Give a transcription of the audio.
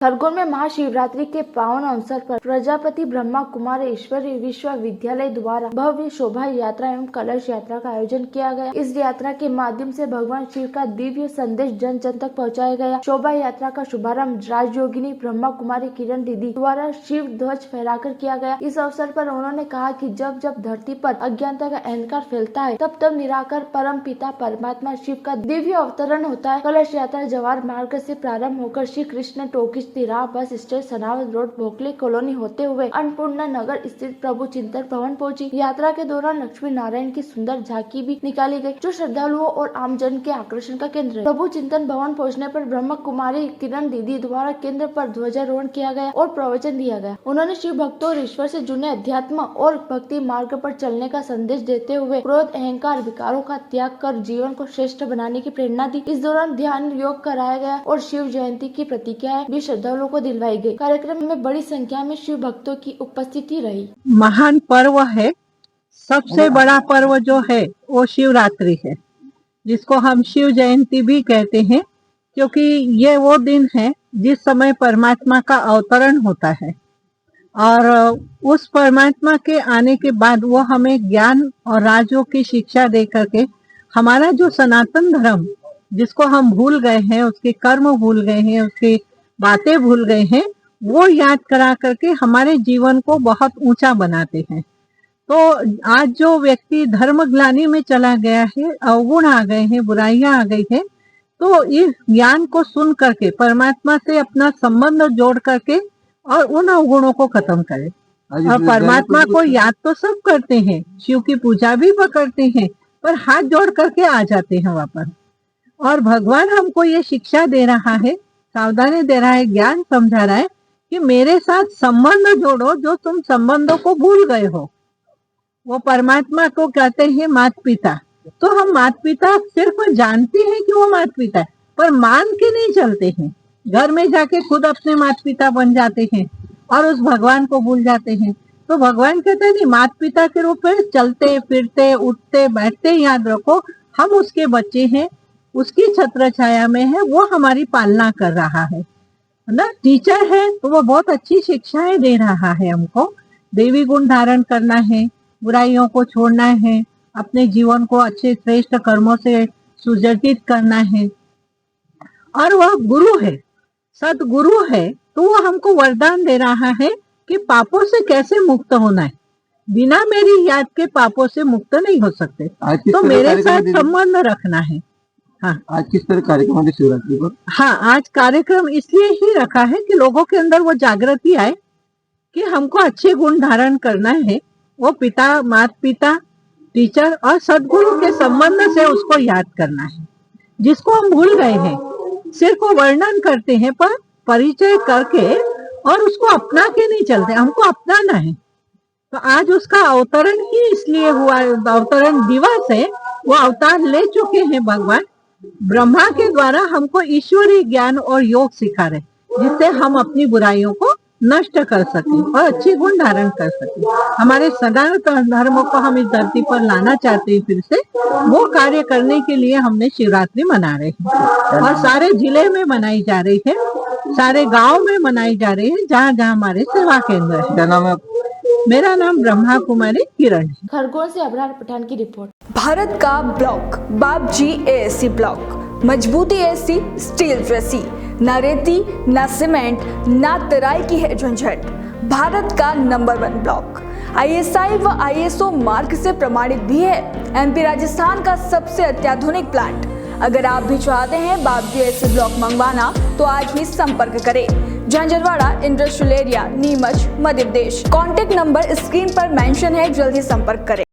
खरगोन में महाशिवरात्रि के पावन अवसर पर प्रजापति ब्रह्मा कुमार ईश्वरी विश्वविद्यालय द्वारा भव्य शोभा यात्रा एवं कलश यात्रा का आयोजन किया गया। इस यात्रा के माध्यम से भगवान शिव का दिव्य संदेश जन जन तक पहुंचाया गया। शोभा यात्रा का शुभारंभ राजयोगिनी ब्रह्मा कुमारी किरण दीदी द्वारा शिव ध्वज फहराकर किया गया। इस अवसर पर उन्होंने कहा कि जब जब धरती पर अज्ञानता का अहंकार फैलता है, तब तब निराकार परम पिता परमात्मा शिव का दिव्य अवतरण होता है। कलश यात्रा जवाहर मार्ग से प्रारंभ होकर श्री कृष्ण टोकी तिराहा bus stand Sanawad road Bhokli colony होते हुए अन्नपूर्णा नगर स्थित प्रभु चिंतन भवन पहुंची। यात्रा के दौरान लक्ष्मी नारायण की सुंदर झांकी भी निकाली गई, जो श्रद्धालुओं और आमजन के आकर्षण का केंद्र है। प्रभु चिंतन भवन पहुंचने पर ब्रह्मा कुमारी किरण दीदी द्वारा केंद्र पर ध्वजारोहण किया गया और प्रवचन दिया गया। उन्होंने शिव भक्तों और ईश्वर से जुड़े अध्यात्म और भक्ति मार्ग पर चलने का संदेश देते हुए क्रोध अहंकार विकारों का त्याग कर जीवन को श्रेष्ठ बनाने की प्रेरणा दी। इस दौरान ध्यान योग कराया गया और शिव जयंती की प्रतिज्ञाएं भी श्रद्धालुओं को दिलवाई गई। कार्यक्रम में बड़ी संख्या में शिव भक्तों की उपस्थिति रही। महान पर्व है, सबसे बड़ा पर्व जो है वो शिवरात्रि है, जिसको हम शिव जयंती भी कहते हैं, क्योंकि ये वो दिन है जिस समय परमात्मा का अवतरण होता है और उस परमात्मा के आने के बाद वो हमें ज्ञान और राजयोग की शिक्षा दे करके हमारा जो सनातन धर्म, जिसको हम भूल गए हैं, उसके कर्म भूल गए हैं, उसकी बातें भूल गए हैं, वो याद करा करके हमारे जीवन को बहुत ऊंचा बनाते हैं। तो आज जो व्यक्ति धर्म ग्लानि में चला गया है, अवगुण आ गए हैं, बुराइयां आ गई है, तो इस ज्ञान को सुन करके परमात्मा से अपना संबंध जोड़ करके और उन अवगुणों को खत्म करे। और परमात्मा को याद तो सब करते हैं, शिव की पूजा भी करते हैं, पर हाथ जोड़ करके आ जाते हैं वापस। और भगवान हमको ये शिक्षा दे रहा है, सावधानी दे रहा है, ज्ञान समझा रहा है कि मेरे साथ संबंध जोड़ो, जो तुम संबंधों को भूल गए हो। वो परमात्मा को कहते हैं माता पिता। तो हम माता पिता सिर्फ जानते हैं कि वो माता पिता है, पर मान के नहीं चलते हैं। घर में जाके खुद अपने माता पिता बन जाते हैं और उस भगवान को भूल जाते हैं। तो भगवान कहते हैं माता पिता के रूप में चलते फिरते उठते बैठते याद रखो, हम उसके बच्चे हैं, उसकी छत्र छाया में है, वो हमारी पालना कर रहा है ना। टीचर है तो वो बहुत अच्छी शिक्षाएं दे रहा है हमको। देवी गुण धारण करना है, बुराइयों को छोड़ना है, अपने जीवन को अच्छे श्रेष्ठ कर्मों से सुजटित करना है। और वह गुरु है, सदगुरु है, तो वो हमको वरदान दे रहा है कि पापों से कैसे मुक्त होना है। बिना मेरी याद के पापों से मुक्त नहीं हो सकते, तो मेरे साथ संबंध रखना है। हाँ, आज किस तरह कार्यक्रम है शिवरात्रि पर? हाँ, आज कार्यक्रम इसलिए ही रखा है कि लोगों के अंदर वो जागृति आए कि हमको अच्छे गुण धारण करना है। वो पिता, माता पिता, टीचर और सदगुरु के संबंध से उसको याद करना है, जिसको हम भूल गए हैं। सिर्फ वो वर्णन करते हैं, पर परिचय करके और उसको अपना के नहीं चलते, हमको अपनाना है। तो आज उसका अवतरण ही इसलिए हुआ, अवतरण दिवस है। वो अवतार ले चुके हैं भगवान ब्रह्मा के द्वारा, हमको ईश्वरीय ज्ञान और योग सिखा रहे, जिससे हम अपनी बुराइयों को नष्ट कर सकें और अच्छे गुण धारण कर सकें। हमारे सनातन धर्म को हम इस धरती पर लाना चाहते हैं फिर से। वो कार्य करने के लिए हमने शिवरात्रि मना रहे हैं और सारे जिले में मनाई जा रही है, सारे गांव में मनाई जा रही है, जहाँ जहाँ हमारे सेवा केंद्र है। क्या नाम है? मेरा नाम ब्रह्मा कुमारी किरण है। खरगोन से अबरार पठान की रिपोर्ट। भारत का ब्लॉक बाबजी एएससी ब्लॉक, मजबूती ऐसी स्टील जैसी, ना रेती ना सीमेंट ना तराई की है झंझट। भारत का नंबर 1 ब्लॉक आईएसआई व आईएसओ मार्क से प्रमाणित भी है। एमपी राजस्थान का सबसे अत्याधुनिक प्लांट। अगर आप भी चाहते हैं बाबजी एएससी ब्लॉक मंगवाना, तो आज ही संपर्क करें। Jhanjharwada industrial area, Neemuch, Madhya Pradesh. Contact number screen पर मेंशन है, जल्दी संपर्क करें।